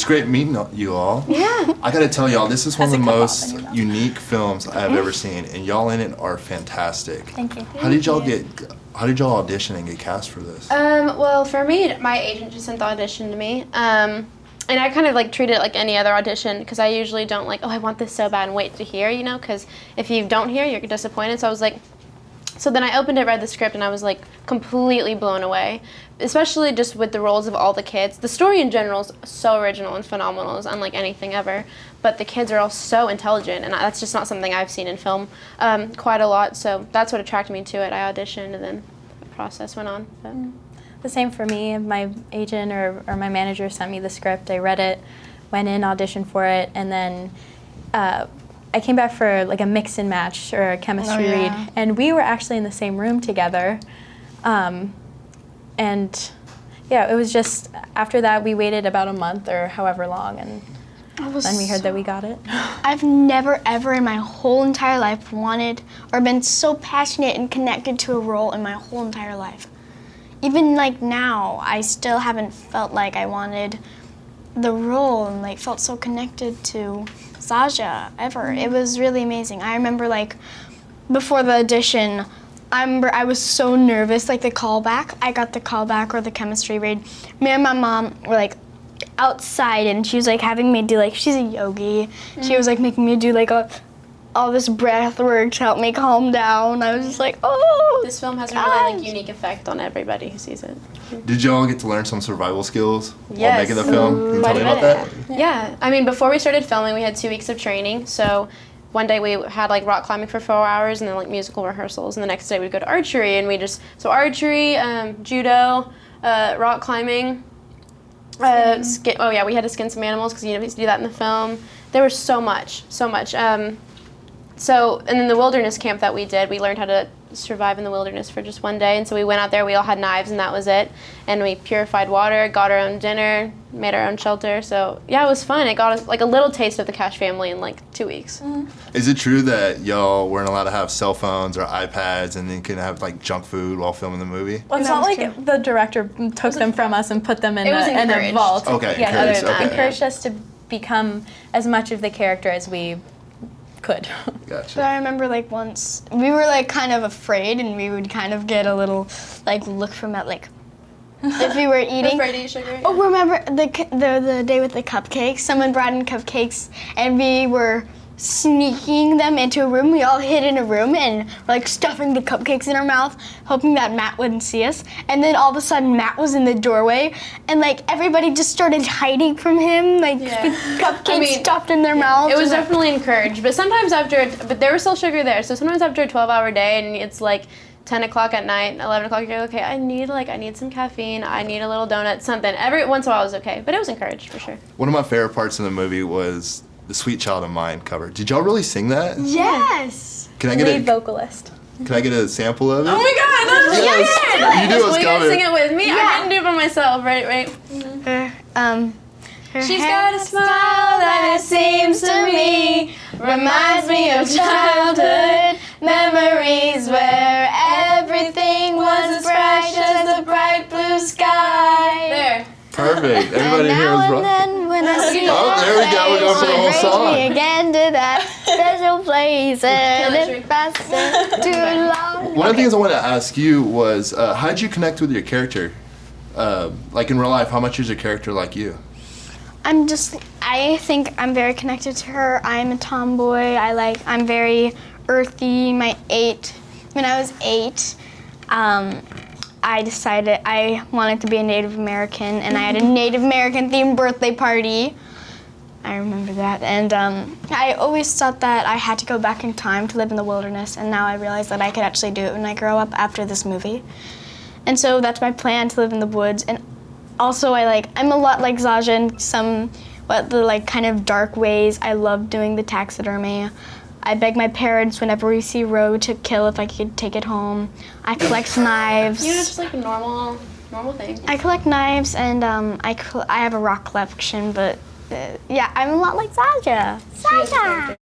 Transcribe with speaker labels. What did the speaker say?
Speaker 1: great meeting you all.
Speaker 2: Yeah.
Speaker 1: I gotta tell y'all, this is one of the most unique films I've ever seen, and y'all in it are fantastic.
Speaker 3: Thank you.
Speaker 1: How did y'all audition and get cast for this?
Speaker 2: Well, for me, my agent just sent the audition to me. And I kind of like treat it like any other audition because I usually don't like, oh, I want this so bad and wait to hear, you know, because if you don't hear, you're disappointed. So I was like, so then I opened it, read the script, and I was like completely blown away, especially just with the roles of all the kids. The story in general is so original and phenomenal. It's unlike anything ever. But the kids are all so intelligent, and that's just not something I've seen in film quite a lot. So that's what attracted me to it. I auditioned, and then the process went on. But.
Speaker 3: The same for me. My agent or my manager sent me the script. I read it, went in, auditioned for it, and then I came back for like a mix and match or a chemistry read, and we were actually in the same room together. And yeah, it was just, after that we waited about a month or however long, and then we heard that we got it.
Speaker 4: I've never ever in my whole entire life wanted or been so passionate and connected to a role in my whole entire life. Even like now, I still haven't felt like I wanted the role and like felt so connected to Zaja ever. It was really amazing. I remember like before the audition, I was so nervous, like the callback. I got the callback or the chemistry read. Me and my mom were like outside and she was like having me do like, she's a yogi. She was like making me do like all this breath work to help me calm down. I was just like, oh.
Speaker 2: This film has a really like unique effect on everybody who sees it.
Speaker 1: Did y'all get to learn some survival skills while
Speaker 2: Yes.
Speaker 1: making the film? Can you tell me about that?
Speaker 2: Yeah, I mean, before we started filming, we had 2 weeks of training. So one day we had like rock climbing for 4 hours and then like musical rehearsals. And the next day we'd go to archery and so archery, judo, rock climbing. We had to skin some animals because you know we used to do that in the film. There was so much. And then the wilderness camp that we did, we learned how to survive in the wilderness for just one day. And so we went out there, we all had knives and that was it. And we purified water, got our own dinner, made our own shelter. So yeah, it was fun. It got us like a little taste of the Cash family in like 2 weeks.
Speaker 1: Is it true that y'all weren't allowed to have cell phones or iPads and then couldn't have like junk food while filming the movie?
Speaker 3: Well, it's not like the director took them from us and put them in a vault.
Speaker 1: Okay,
Speaker 3: Yeah, encouraged us to become as much of the character as we could.
Speaker 1: Gotcha.
Speaker 4: But I remember like once we were like kind of afraid and we would kind of get a little like look from it like if we were eating.
Speaker 2: Afraid to eat sugar?
Speaker 4: Oh, remember the day with the cupcakes? Someone brought in cupcakes and we were sneaking them into a room. We all hid in a room and like stuffing the cupcakes in our mouth, hoping that Matt wouldn't see us. And then all of a sudden Matt was in the doorway and like everybody just started hiding from him, like with cupcakes stuffed in their mouths.
Speaker 2: It was definitely encouraged, but sometimes but there was still sugar there, so sometimes after a 12-hour day and it's like 10 o'clock at night, 11 o'clock, you're like, okay, I need some caffeine, I need a little donut, something. Every once in a while it was okay, but it was encouraged for sure.
Speaker 1: One of my favorite parts in the movie was the Sweet Child of Mine cover. Did y'all really sing that?
Speaker 4: Yes.
Speaker 1: Can I get
Speaker 3: Lead vocalist.
Speaker 1: Can I get a sample of it?
Speaker 2: Oh my god, that's
Speaker 1: Yes. You knew it was
Speaker 2: Will you guys
Speaker 1: coming.
Speaker 2: sing it with me?
Speaker 4: Yeah.
Speaker 2: I couldn't do it by myself, right? She's got a smile that it seems to me reminds me of childhood memories where everything was as bright as the bright blue sky. There.
Speaker 1: Perfect. Everybody here
Speaker 4: Now
Speaker 1: is
Speaker 4: and
Speaker 1: right.
Speaker 4: then when I see
Speaker 1: Oh, there we go. We're going for the whole
Speaker 4: brings
Speaker 1: song.
Speaker 4: me again to that special place and it passes too long.
Speaker 1: One of the things I wanted to ask you was, how did you connect with your character? Like in real life, how much is your character like you?
Speaker 4: I think I'm very connected to her. I'm a tomboy. I'm very earthy. When I was 8, I decided I wanted to be a Native American, and I had a Native American themed birthday party. I remember that, and I always thought that I had to go back in time to live in the wilderness, and now I realize that I could actually do it when I grow up after this movie. And so that's my plan, to live in the woods. And also I'm a lot like Zaja in the kind of dark ways. I love doing the taxidermy. I beg my parents whenever we see roe to kill if I could take it home. I collect knives.
Speaker 2: You know, just like a normal thing.
Speaker 4: I collect knives and I have a rock collection, but yeah, I'm a lot like Zaja. Zaja!